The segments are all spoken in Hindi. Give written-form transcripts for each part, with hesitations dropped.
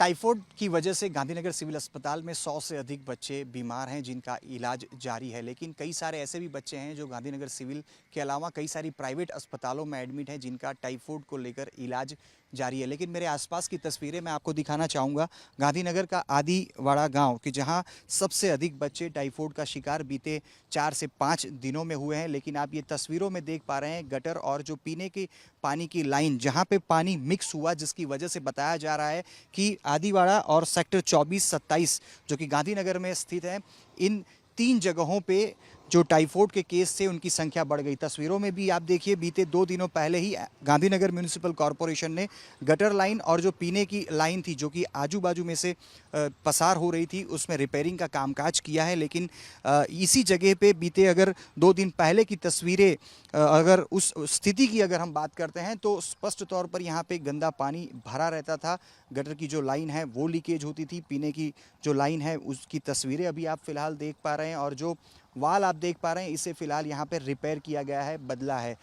टाइफाइड की वजह से गांधीनगर सिविल अस्पताल में 100 से अधिक बच्चे बीमार हैं जिनका इलाज जारी है। लेकिन कई सारे ऐसे भी बच्चे हैं जो गांधीनगर सिविल के अलावा कई सारी प्राइवेट अस्पतालों में एडमिट हैं जिनका टाइफाइड को लेकर इलाज जारी है। लेकिन मेरे आसपास की तस्वीरें मैं आपको दिखाना चाहूँगा गांधीनगर का आदिवाड़ा गांव कि जहां सबसे अधिक बच्चे टाइफाइड का शिकार बीते 4 से 5 दिनों में हुए हैं। लेकिन आप ये तस्वीरों में देख पा रहे हैं गटर और जो पीने के पानी की लाइन जहां पे पानी मिक्स हुआ, जिसकी वजह से बताया जा रहा है कि आदिवाड़ा और सेक्टर 24-27 जो कि गांधीनगर में स्थित है, इन 3 जगहों पे जो टाइफाइड के केस थे उनकी संख्या बढ़ गई। तस्वीरों में भी आप देखिए बीते 2 दिनों पहले ही गांधीनगर म्युनिसिपल कॉरपोरेशन ने गटर लाइन और जो पीने की लाइन थी जो कि आजू बाजू में से पसार हो रही थी उसमें रिपेयरिंग का कामकाज किया है। लेकिन इसी जगह पे बीते अगर 2 दिन पहले की तस्वीरें अगर उस स्थिति की अगर हम बात करते हैं तो स्पष्ट तौर पर यहाँ पे गंदा पानी भरा रहता था। गटर की जो लाइन है वो लीकेज होती थी, पीने की जो लाइन है उसकी तस्वीरें अभी आप फिलहाल देख पा रहे हैं और जो वाल आप देख पा रहे हैं इसे फिलहाल यहाँ पे रिपेयर किया गया है, बदला है।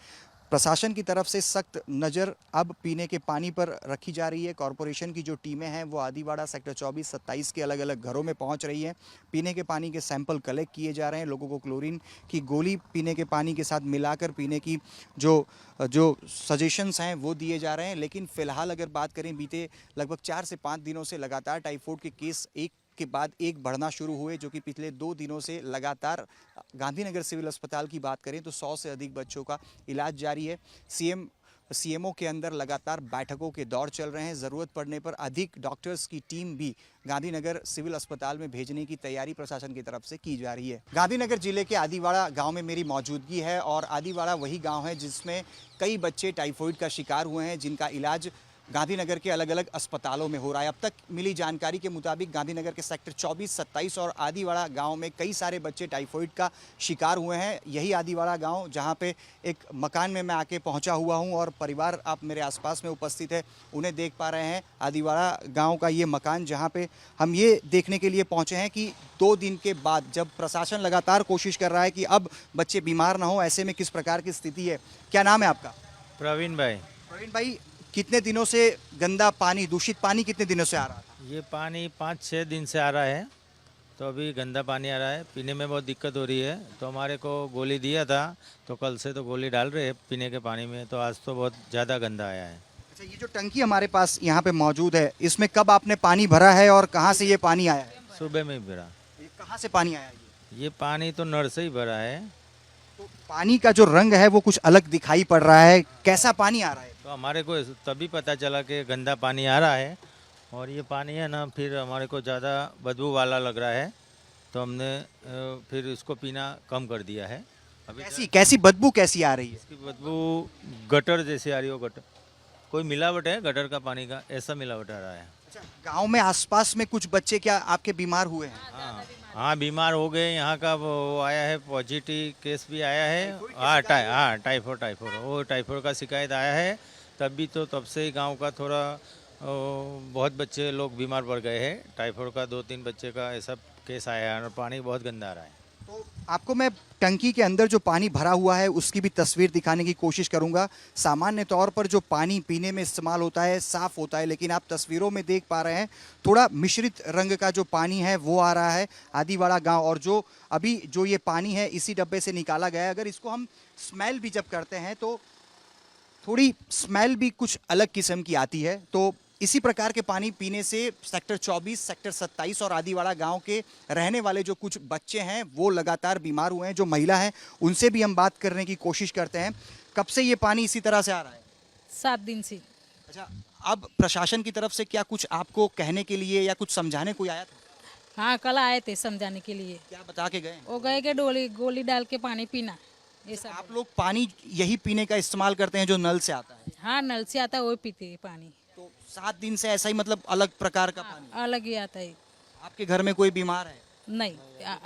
प्रशासन की तरफ से सख्त नज़र अब पीने के पानी पर रखी जा रही है। कॉरपोरेशन की जो टीमें हैं वो आदिवाड़ा सेक्टर 24-27 के अलग अलग घरों में पहुंच रही हैं। पीने के पानी के सैंपल कलेक्ट किए जा रहे हैं। लोगों को क्लोरीन की गोली पीने के पानी के साथ मिलाकर पीने की जो जो सजेशंस हैं वो दिए जा रहे हैं। लेकिन फ़िलहाल अगर बात करें बीते लगभग 4 से 5 दिनों से लगातार टाइफाइड के केस एक के बाद एक बढ़ना शुरू हुए, जो कि पिछले 2 दिनों से लगातार गांधीनगर सिविल अस्पताल की बात करें तो 100 से अधिक बच्चों का इलाज जारी है। सीएमओ के अंदर लगातार बैठकों के दौर चल रहे हैं। ज़रूरत पड़ने पर अधिक डॉक्टर्स की टीम भी गांधीनगर सिविल अस्पताल में भेजने की तैयारी प्रशासन की तरफ से की जा रही है। गांधीनगर जिले के आदिवाड़ा गांव में मेरी मौजूदगी है और आदिवाड़ा वही गांव है जिसमें कई बच्चे टाइफाइड का शिकार हुए हैं जिनका इलाज गांधीनगर के अलग अलग अस्पतालों में हो रहा है। अब तक मिली जानकारी के मुताबिक गांधीनगर के सेक्टर 24-27 और आदिवाड़ा गांव में कई सारे बच्चे टाइफाइड का शिकार हुए हैं। यही आदिवाड़ा गांव जहां पे एक मकान में मैं आके पहुंचा हुआ हूं और परिवार आप मेरे आसपास में उपस्थित है, उन्हें देख पा रहे हैं। आदिवाड़ा गाँव का ये मकान जहाँ पे हम ये देखने के लिए पहुँचे हैं कि 2 दिन के बाद जब प्रशासन लगातार कोशिश कर रहा है कि अब बच्चे बीमार ना हो, ऐसे में किस प्रकार की स्थिति है। क्या नाम है आपका? प्रवीण भाई। प्रवीण भाई, कितने दिनों से गंदा पानी, दूषित पानी कितने दिनों से आ रहा था? ये पानी 5-6 दिन से आ रहा है, तो अभी गंदा पानी आ रहा है, पीने में बहुत दिक्कत हो रही है। तो हमारे को गोली दिया था, तो कल से तो गोली डाल रहे हैं पीने के पानी में, तो आज तो बहुत ज़्यादा गंदा आया है। अच्छा, ये जो टंकी हमारे पास यहाँ पे मौजूद है, इसमें कब आपने पानी भरा है और कहाँ से ये पानी आया है? सुबह में ही भरा। ये कहाँ से पानी आया है? ये पानी तो नल से ही भरा है। तो पानी का जो रंग है वो कुछ अलग दिखाई पड़ रहा है, कैसा पानी आ रहा है? तो हमारे को तभी पता चला कि गंदा पानी आ रहा है और ये पानी है ना, फिर हमारे को ज़्यादा बदबू वाला लग रहा है, तो हमने फिर इसको पीना कम कर दिया है। अभी कैसी बदबू कैसी आ रही है? इसकी बदबू गटर जैसी आ रही हो, गटर कोई मिलावट है गटर का पानी का, ऐसा मिलावट आ रहा है। अच्छा, गांव में आसपास में कुछ बच्चे क्या आपके बीमार हुए हैं? हाँ हाँ, बीमार हो गए। यहाँ का वो आया है, पॉजिटिव केस भी आया है। हाँ टाइफाइड वो टाइफाइड का शिकायत आया है। तब से ही गांव का थोड़ा बहुत बच्चे लोग बीमार पड़ गए हैं। टाइफाइड का 2-3 बच्चे का ऐसा केस आया है और पानी बहुत गंदा आ रहा है। तो आपको मैं टंकी के अंदर जो पानी भरा हुआ है उसकी भी तस्वीर दिखाने की कोशिश करूंगा। सामान्य तौर पर जो पानी पीने में इस्तेमाल होता है साफ होता है, लेकिन आप तस्वीरों में देख पा रहे हैं थोड़ा मिश्रित रंग का जो पानी है वो आ रहा है आदिवाड़ा गांव। और जो अभी जो ये पानी है इसी डब्बे से निकाला गया है। अगर इसको हम स्मेल भी जब करते हैं तो थोड़ी स्मेल भी कुछ अलग किस्म की आती है। तो इसी प्रकार के पानी पीने से सेक्टर 24, सेक्टर 27 और आदिवाड़ा गांव के रहने वाले जो कुछ बच्चे हैं वो लगातार बीमार हुए हैं। जो महिला हैं उनसे भी हम बात करने की कोशिश करते हैं। कब से ये पानी इसी तरह से आ रहा है? 7 दिन से। अच्छा, अब प्रशासन की तरफ से क्या कुछ आपको कहने के लिए या कुछ समझाने कोई आया था? हाँ, कल आए थे समझाने के लिए। क्या बता के गए? वो गए के गोली डाल के पानी पीना, ये सब। आप लोग पानी यही पीने का इस्तेमाल करते हैं जो नल से आता है? हाँ, नल से आता है, वो पीते हैं पानी। तो 7 दिन से ऐसा ही, मतलब अलग प्रकार का पानी? अलग ही आता है। आपके घर में कोई बीमार है? नहीं,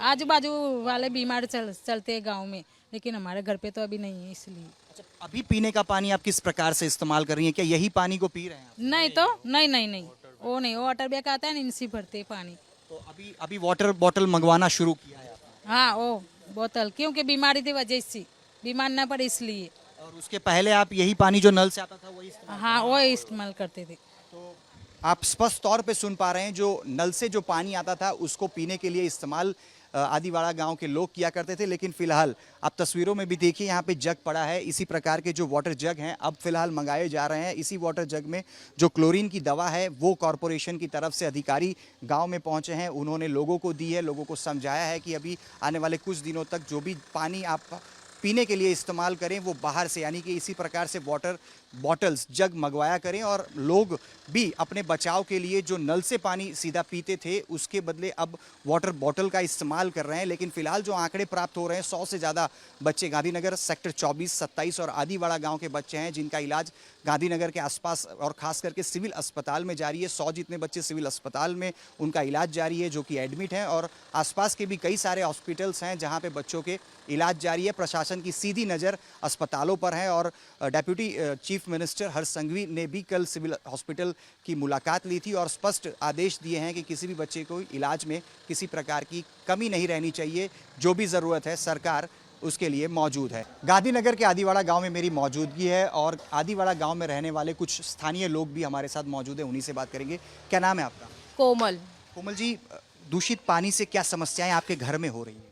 आजू बाजू वाले बीमार चलते हैं गाँव में, लेकिन हमारे घर पे तो अभी नहीं है, इसलिए। अच्छा, अभी पीने का पानी आप किस प्रकार से इस्तेमाल कर रही हैं? क्या यही पानी को पी रहे हैं आप? नहीं तो नहीं, वो नहीं, वो वाटर बैग आता है ना, इनसे भरते हैं पानी। तो अभी वाटर बॉटल मंगवाना शुरू किया है आपने? हाँ, वो बोतल, क्योंकि बीमारी की वजह से बीमार ना पड़े इसलिए। और उसके पहले आप यही पानी जो नल से आता था वही इस्तेमाल? हाँ, वो इस्तेमाल करते थे। तो आप स्पष्ट तौर पे सुन पा रहे हैं, जो नल से जो पानी आता था उसको पीने के लिए इस्तेमाल आदिवाड़ा गांव के लोग किया करते थे, लेकिन फिलहाल आप तस्वीरों में भी देखिए यहाँ पे जग पड़ा है। इसी प्रकार के जो वाटर जग हैं अब फिलहाल मंगाए जा रहे हैं। इसी वाटर जग में जो क्लोरीन की दवा है वो कॉरपोरेशन की तरफ से अधिकारी गांव में पहुंचे हैं, उन्होंने लोगों को दी है, लोगों को समझाया है कि अभी आने वाले कुछ दिनों तक जो भी पानी आप पीने के लिए इस्तेमाल करें वो बाहर से, यानी कि इसी प्रकार से वाटर बॉटल्स जग मंगवाया करें, और लोग भी अपने बचाव के लिए जो नल से पानी सीधा पीते थे उसके बदले अब वाटर बॉटल का इस्तेमाल कर रहे हैं। लेकिन फिलहाल जो आंकड़े प्राप्त हो रहे हैं, 100 से ज़्यादा बच्चे गांधीनगर सेक्टर 24, 27 और आदिवाड़ा गांव के बच्चे हैं जिनका इलाज गांधीनगर के आसपास और खास करके सिविल अस्पताल में जारी है। 100 जितने बच्चे सिविल अस्पताल में उनका इलाज जारी है जो कि एडमिट हैं, और आसपास के भी कई सारे हॉस्पिटल्स हैं जहां पे बच्चों के इलाज जारी है। प्रशासन की सीधी नज़र अस्पतालों पर है, और डेप्यूटी चीफ मिनिस्टर हर्ष संघवी ने भी कल सिविल हॉस्पिटल की मुलाकात ली थी और स्पष्ट आदेश दिए हैं कि किसी भी बच्चे को इलाज में किसी प्रकार की कमी नहीं रहनी चाहिए, जो भी ज़रूरत है सरकार उसके लिए मौजूद है। गांधीनगर के आदिवाड़ा गांव में मेरी मौजूदगी है, और आदिवाड़ा गांव में रहने वाले कुछ स्थानीय लोग भी हमारे साथ मौजूद हैं, उन्हीं से बात करेंगे। क्या नाम है आपका? कोमल। कोमल जी, दूषित पानी से क्या समस्याएं आपके घर में हो रही हैं?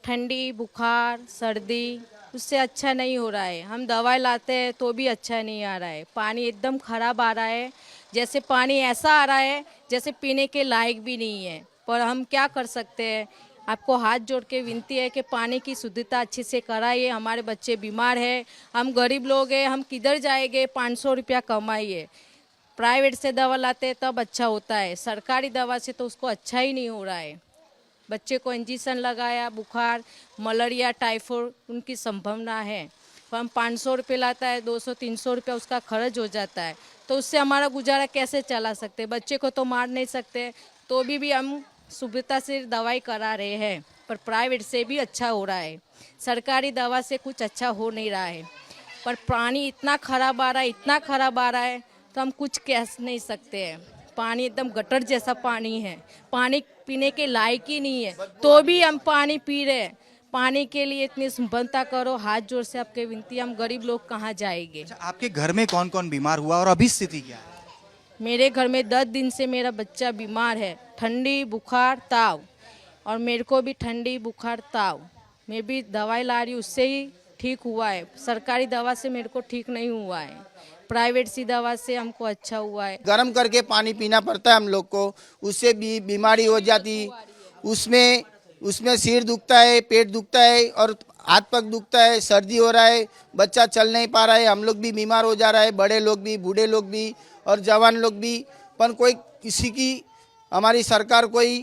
ठंडी, बुखार, सर्दी, उससे अच्छा नहीं हो रहा है। हम दवाई लाते हैं तो भी अच्छा नहीं आ रहा है। पानी एकदम खराब आ रहा है, जैसे पानी ऐसा आ रहा है जैसे पीने के लायक भी नहीं है। पर हम क्या कर सकते हैं? आपको हाथ जोड़ के विनती है कि पानी की शुद्धता अच्छे से कराइए। हमारे बच्चे बीमार हैं, हम गरीब लोग हैं, हम किधर जाएंगे? 500 रुपया कमाइए। प्राइवेट से दवा लाते हैं तब अच्छा होता है, सरकारी दवा से तो उसको अच्छा ही नहीं हो रहा है। बच्चे को इंजेक्शन लगाया, बुखार, मलेरिया, टाइफाइड उनकी संभावना है। तो हम 500 रुपये लाता है, 200-300 रुपया उसका खर्च हो जाता है, तो उससे हमारा गुजारा कैसे चला सकते? बच्चे को तो मार नहीं सकते, तो भी हम सुविधा से दवाई करा रहे हैं, पर प्राइवेट से भी अच्छा हो रहा है, सरकारी दवा से कुछ अच्छा हो नहीं रहा है। पर पानी इतना खराब आ रहा है, इतना खराब आ रहा है, तो हम कुछ कह नहीं सकते हैं। पानी एकदम गटर जैसा पानी है, पानी पीने के लायक ही नहीं है, तो भी हम पानी पी रहे हैं। पानी के लिए इतनी सुंदरता करो, हाथ जोड़ से आपके विनती, हम गरीब लोग कहाँ जाएंगे? अच्छा, आपके घर में कौन कौन बीमार हुआ और अभी स्थिति क्या है? मेरे घर में 10 दिन से मेरा बच्चा बीमार है, ठंडी, बुखार, ताव, और मेरे को भी ठंडी, बुखार, ताव। मैं भी दवाई ला रही हूँ, उससे ही ठीक हुआ है। सरकारी दवा से मेरे को ठीक नहीं हुआ है, प्राइवेट सी दवा से हमको अच्छा हुआ है। गर्म करके पानी पीना पड़ता है हम लोग को, उससे भी बीमारी हो जाती। उसमें सिर दुखता है, पेट दुखता है और हाथ पग दुखता है, सर्दी हो रहा है, बच्चा चल नहीं पा रहा है, हम लोग भी बीमार हो जा रहा है, बड़े लोग भी, बूढ़े लोग भी और जवान लोग भी। पर कोई किसी की हमारी सरकार कोई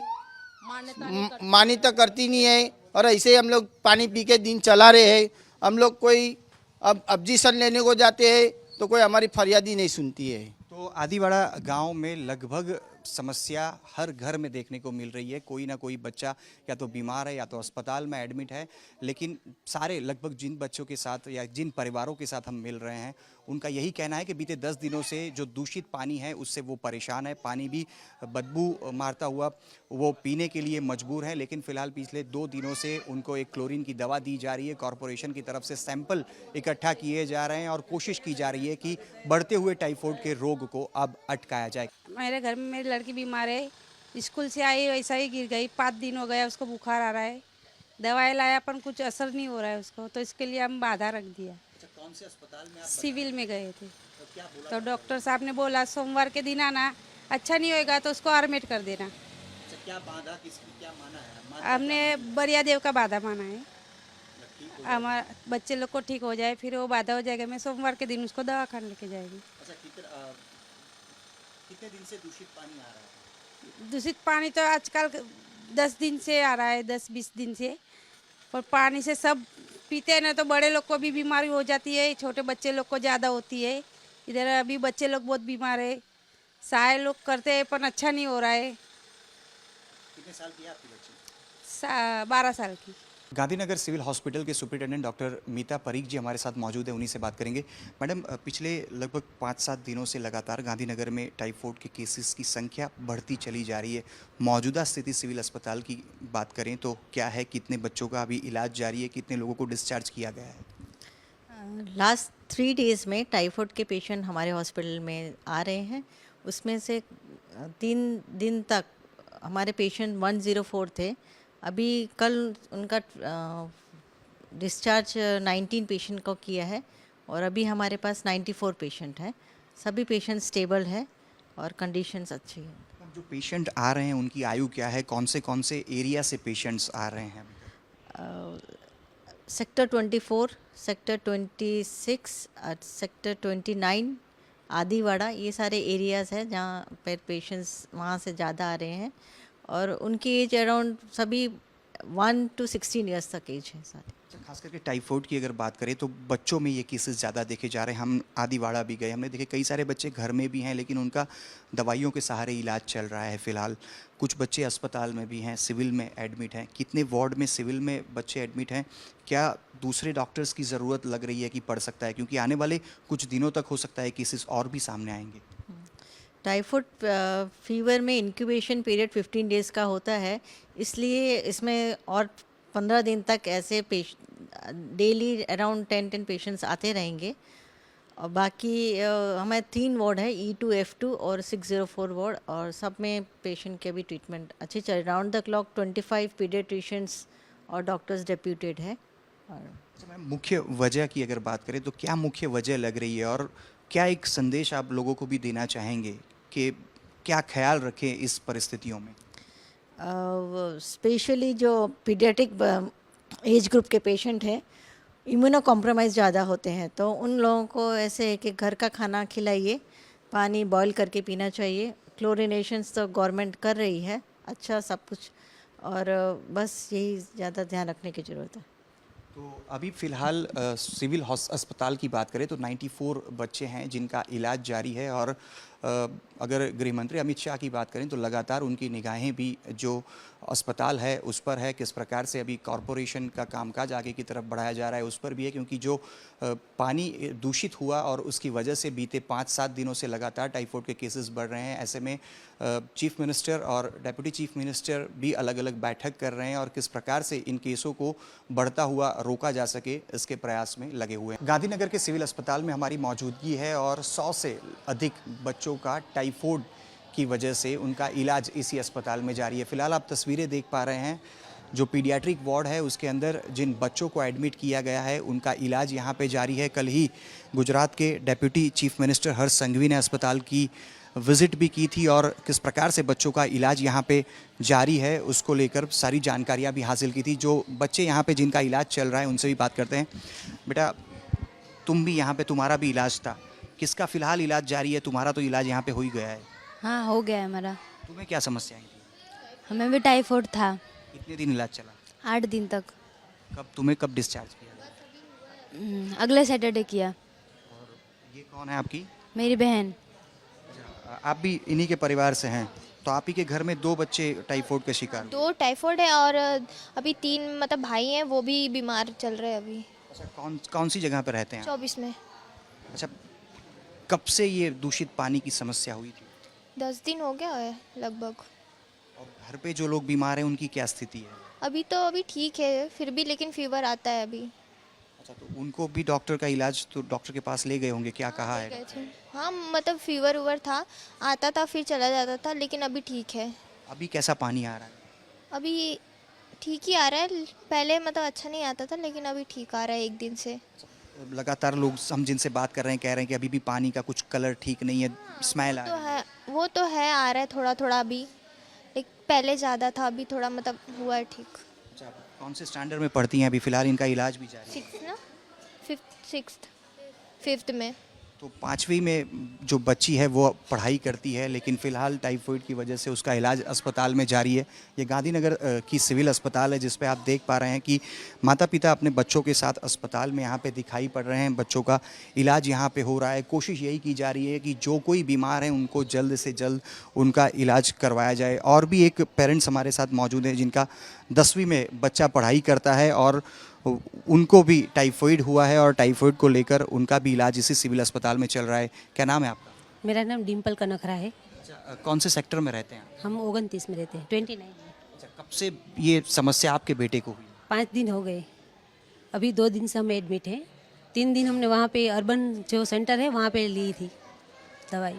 मान्यता करती नहीं है, और ऐसे ही हम लोग पानी पी के दिन चला रहे हैं। हम लोग कोई अब ऑब्जेक्शन लेने को जाते हैं तो कोई हमारी फरियादी नहीं सुनती है। तो आदिवाड़ा गांव में लगभग समस्या हर घर में देखने को मिल रही है। कोई ना कोई बच्चा या तो बीमार है या तो अस्पताल में एडमिट है, लेकिन सारे लगभग जिन बच्चों के साथ या जिन परिवारों के साथ हम मिल रहे हैं उनका यही कहना है कि बीते 10 दिनों से जो दूषित पानी है उससे वो परेशान है। पानी भी बदबू मारता हुआ वो पीने के लिए मजबूर है, लेकिन फिलहाल पिछले 2 दिनों से उनको एक क्लोरीन की दवा दी जा रही है। कॉरपोरेशन की तरफ से सैंपल इकट्ठा किए जा रहे हैं और कोशिश की जा रही है कि बढ़ते हुए टाइफाइड के रोग को अब अटकाया जाए। मेरे घर में मेरी लड़की बीमार है, स्कूल से आई वैसा ही गिर गई, 5 दिन हो गया, उसको बुखार आ रहा है, दवाई लाया पर कुछ असर नहीं हो रहा है उसको, तो इसके लिए हम बाधा रख दिया। अच्छा, कौन से अस्पताल में आप सिविल में गए थे, तो क्या बोला? तो डॉक्टर साहब ने बोला सोमवार के दिन आना, अच्छा नहीं होएगा तो उसको एडमिट कर देना। अच्छा, क्या बाधा, किसकी क्या माना है? हमने बरिया देव का बाधा माना है, हमारे बच्चे लोग को ठीक हो जाए, फिर वो बाधा हो जाएगा। मैं सोमवार के दिन उसको दवाखाना लेके जाएगी। अच्छा, कितने दिन से दूषित पानी आ रहा है? दूषित पानी तो आजकल 10 दिन से आ रहा है, 10-20 दिन से, पर पानी से सब पीते हैं ना, तो बड़े लोग को भी बीमारी हो जाती है, छोटे बच्चे लोग को ज़्यादा होती है। इधर अभी बच्चे लोग बहुत बीमार है, सहाय लोग करते हैं पर अच्छा नहीं हो रहा है। कितने साल की है आपकी बच्ची? 12 साल की। गांधीनगर सिविल हॉस्पिटल के सुपरिटेंडेंट डॉक्टर मीता परीख जी हमारे साथ मौजूद है, उन्हीं से बात करेंगे। मैडम, पिछले लगभग 5-7 दिनों से लगातार गांधीनगर में टाइफाइड के केसेस की संख्या बढ़ती चली जा रही है। मौजूदा स्थिति सिविल अस्पताल की बात करें तो क्या है, कितने बच्चों का अभी इलाज जारी है, कितने लोगों को डिस्चार्ज किया गया है? लास्ट 3 डेज़ में टाइफाइड के पेशेंट हमारे हॉस्पिटल में आ रहे हैं, उसमें से 3 दिन तक हमारे पेशेंट 104 थे। अभी कल उनका डिस्चार्ज 19 पेशेंट को किया है और अभी हमारे पास 94 पेशेंट है। सभी पेशेंट स्टेबल है और कंडीशंस अच्छी है। अब जो पेशेंट आ रहे हैं उनकी आयु क्या है, कौन से एरिया से पेशेंट्स आ रहे हैं? सेक्टर 24, सेक्टर 26 और सेक्टर 29, आदिवाड़ा, ये सारे एरियाज़ हैं जहाँ पर पेशेंट्स वहाँ से ज़्यादा आ रहे हैं और उनकी एज अराउंड सभी 1 to 16 ईयर्स तक एज है सारे। खास करके टाइफाइड की अगर बात करें तो बच्चों में ये केसेस ज़्यादा देखे जा रहे हैं। हम आदिवाड़ा भी गए, हमने देखे कई सारे बच्चे घर में भी हैं लेकिन उनका दवाइयों के सहारे इलाज चल रहा है फ़िलहाल। कुछ बच्चे अस्पताल में भी हैं, सिविल में एडमिट हैं। कितने वार्ड में सिविल में बच्चे एडमिट हैं? क्या दूसरे डॉक्टर्स की ज़रूरत लग रही है कि पड़ सकता है, क्योंकि आने वाले कुछ दिनों तक हो सकता है केसेस और भी सामने आएंगे? टाइफाइड फीवर में इंक्यूबेशन पीरियड 15 डेज़ का होता है, इसलिए इसमें और 15 दिन तक ऐसे डेली अराउंड 10 पेशेंट्स आते रहेंगे। और बाकी हमें 3 वार्ड है, E2, F2 और 604 वार्ड, और सब में पेशेंट के भी ट्रीटमेंट अच्छी चल रही है। राउंड द क्लॉक 25 पीडियाट्रिशियंस और डॉक्टर्स डेप्यूटेड है। और अच्छा मैम, मुख्य वजह की अगर बात करें तो क्या मुख्य वजह लग रही है और क्या एक संदेश आप लोगों को भी देना चाहेंगे कि क्या ख्याल रखें इस परिस्थितियों में? स्पेशली जो पीडियाट्रिक एज ग्रुप के पेशेंट हैं, इम्यूनो कॉम्प्रोमाइज़ ज़्यादा होते हैं, तो उन लोगों को ऐसे है कि घर का खाना खिलाइए, पानी बॉईल करके पीना चाहिए। क्लोरिनेशंस तो गवर्नमेंट कर रही है अच्छा सब कुछ, और बस यही ज़्यादा ध्यान रखने की ज़रूरत है। तो अभी फ़िलहाल सिविल अस्पताल की बात करें तो 94 बच्चे हैं जिनका इलाज जारी है, और अगर गृह मंत्री अमित शाह की बात करें तो लगातार उनकी निगाहें भी जो अस्पताल है उस पर है। किस प्रकार से अभी कॉरपोरेशन का कामकाज आगे की तरफ बढ़ाया जा रहा है उस पर भी है, क्योंकि जो पानी दूषित हुआ और उसकी वजह से बीते 5-7 दिनों से लगातार टाइफाइड के केसेस बढ़ रहे हैं। ऐसे में चीफ मिनिस्टर और डेप्यूटी चीफ मिनिस्टर भी अलग अलग बैठक कर रहे हैं और किस प्रकार से इन केसों को बढ़ता हुआ रोका जा सके इसके प्रयास में लगे हुए हैं। गांधीनगर के सिविल अस्पताल में हमारी मौजूदगी है और 100 से अधिक बच्चों का टाइफाइड की वजह से उनका इलाज इसी अस्पताल में जारी है। फिलहाल आप तस्वीरें देख पा रहे हैं, जो पीडियाट्रिक वार्ड है उसके अंदर जिन बच्चों को एडमिट किया गया है उनका इलाज यहाँ पे जारी है। कल ही गुजरात के डेप्यूटी चीफ मिनिस्टर हर्ष संघवी ने अस्पताल की विज़िट भी की थी और किस प्रकार से बच्चों का इलाज यहाँ पे जारी है उसको लेकर सारी जानकारियाँ भी हासिल की थी। जो बच्चे यहाँ पे जिनका इलाज चल रहा है उनसे भी बात करते हैं। बेटा, तुम भी यहाँ पे, तुम्हारा भी इलाज था, किसका फ़िलहाल इलाज जारी है? तुम्हारा तो इलाज यहाँ पे हो ही गया है। हाँ, हो गया है हमारा। तुम्हें क्या समस्याएं थी? हमें भी टाइफाइड था। कितने दिन इलाज चला? 8 दिन तक। कब डिस्चार्ज किया? अगले सैटरडे किया। ये कौन है आपकी? मेरी बहन। आप भी इन्हीं के परिवार से हैं, तो आप ही के घर में 2 बच्चे टाइफाइड के शिकार? 2 टाइफाइड है और अभी 3 मतलब भाई हैं, वो भी बीमार चल रहे हैं अभी। अच्छा, कौन सी जगह पर रहते हैं? 24 में। अच्छा, कब से ये दूषित पानी की समस्या हुई थी? 10 दिन हो गया है लगभग। और घर पे जो लोग बीमार हैं उनकी क्या स्थिति है? अभी ठीक है फिर भी, लेकिन फीवर आता है अभी। अच्छा, तो उनको भी डॉक्टर का इलाज, तो डॉक्टर के पास ले गए होंगे, क्या कहा है? गए थे। हाँ, मतलब फीवर उवर था, आता था फिर चला जाता था, लेकिन अभी ठीक है। अभी कैसा पानी आ रहा है? अभी ठीक ही आ रहा है, पहले मतलब अच्छा नहीं आता था, लेकिन अभी ठीक आ रहा है 1 दिन से। लगातार लोग हम जिनसे बात कर रहे हैं कह रहे हैं कि अभी भी पानी का कुछ कलर ठीक नहीं है, स्मेल आ रही है। वो तो है, आ रहा है थोड़ा थोड़ा अभी, एक पहले ज़्यादा था, अभी थोड़ा मतलब हुआ है ठीक। अच्छा, कौन से स्टैंडर्ड में पढ़ती हैं? अभी फिलहाल इनका इलाज भी जारी है। 6th ना, 5th में। तो 5वीं में जो बच्ची है वो पढ़ाई करती है, लेकिन फ़िलहाल टाइफाइड की वजह से उसका इलाज अस्पताल में जारी है। ये गांधीनगर की सिविल अस्पताल है जिस पे आप देख पा रहे हैं कि माता पिता अपने बच्चों के साथ अस्पताल में यहाँ पे दिखाई पड़ रहे हैं। बच्चों का इलाज यहाँ पे हो रहा है। कोशिश यही की जा रही है कि जो कोई बीमार है उनको जल्द से जल्द उनका इलाज करवाया जाए। और भी एक पेरेंट्स हमारे साथ मौजूद है जिनका 10वीं में बच्चा पढ़ाई करता है और उनको भी टाइफाइड हुआ है और टाइफाइड को लेकर उनका भी इलाज इसी सिविल अस्पताल में चल रहा है। क्या नाम है आपका? मेरा नाम डिम्पल कनखरा है। अच्छा, कौन से सेक्टर में रहते हैं? हम 29 में रहते हैं, 29 में। अच्छा, कब से ये समस्या आपके बेटे को हुई? 5 दिन हो गए। अभी 2 दिन से हम एडमिट हैं। 3 दिन हमने वहाँ पे अर्बन जो सेंटर है वहाँ पे ली थी दवाई।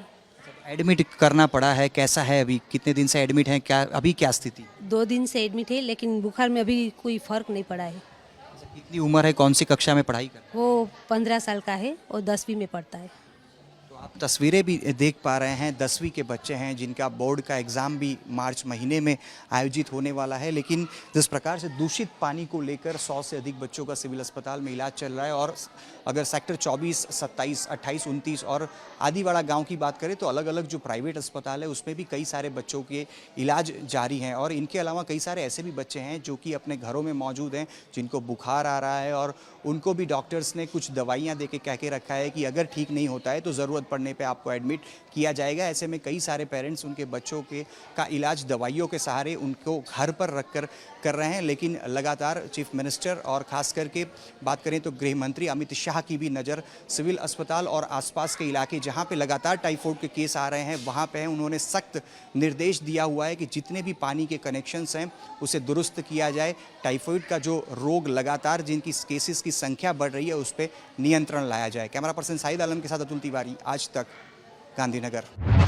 एडमिट करना पड़ा है, कैसा है अभी, कितने दिन से एडमिट हैं, क्या अभी क्या स्थिति? 2 दिन से एडमिट है, लेकिन बुखार में अभी कोई फर्क नहीं पड़ा है। कितनी उम्र है, कौन सी कक्षा में पढ़ाई कर? वो 15 साल का है और 10वीं में पढ़ता है। तो आप तस्वीरें भी देख पा रहे हैं, 10वीं के बच्चे हैं जिनका बोर्ड का एग्ज़ाम भी मार्च महीने में आयोजित होने वाला है। लेकिन जिस प्रकार से दूषित पानी को लेकर 100 से अधिक बच्चों का सिविल अस्पताल में इलाज चल रहा है, और अगर सेक्टर 24, 27, 28, 29 और आदिवाड़ा गांव की बात करें तो अलग अलग जो प्राइवेट अस्पताल है उसमें भी कई सारे बच्चों के इलाज जारी हैं। और इनके अलावा कई सारे ऐसे भी बच्चे हैं जो कि अपने घरों में मौजूद हैं, जिनको बुखार आ रहा है, और उनको भी डॉक्टर्स ने कुछ दवाइयाँ दे के कह के रखा है कि अगर ठीक नहीं होता है तो ज़रूरत पड़ने पे आपको एडमिट किया जाएगा। ऐसे में कई सारे पेरेंट्स उनके बच्चों का इलाज दवाइयों के सहारे उनको घर पर रख कर रहे हैं। लेकिन लगातार चीफ मिनिस्टर और ख़ास करके बात करें तो गृह मंत्री अमित शाह की भी नज़र सिविल अस्पताल और आसपास के इलाके जहां पे लगातार टाइफाइड के केस आ रहे हैं वहां पे हैं। उन्होंने सख्त निर्देश दिया हुआ है कि जितने भी पानी के कनेक्शंस हैं उसे दुरुस्त किया जाए। टाइफाइड का जो रोग लगातार जिनकी केसेस की संख्या बढ़ रही है उस पर नियंत्रण लाया जाए। कैमरा पर्सन साहिद आलम के साथ अतुल तिवारी, आज तक, गांधीनगर।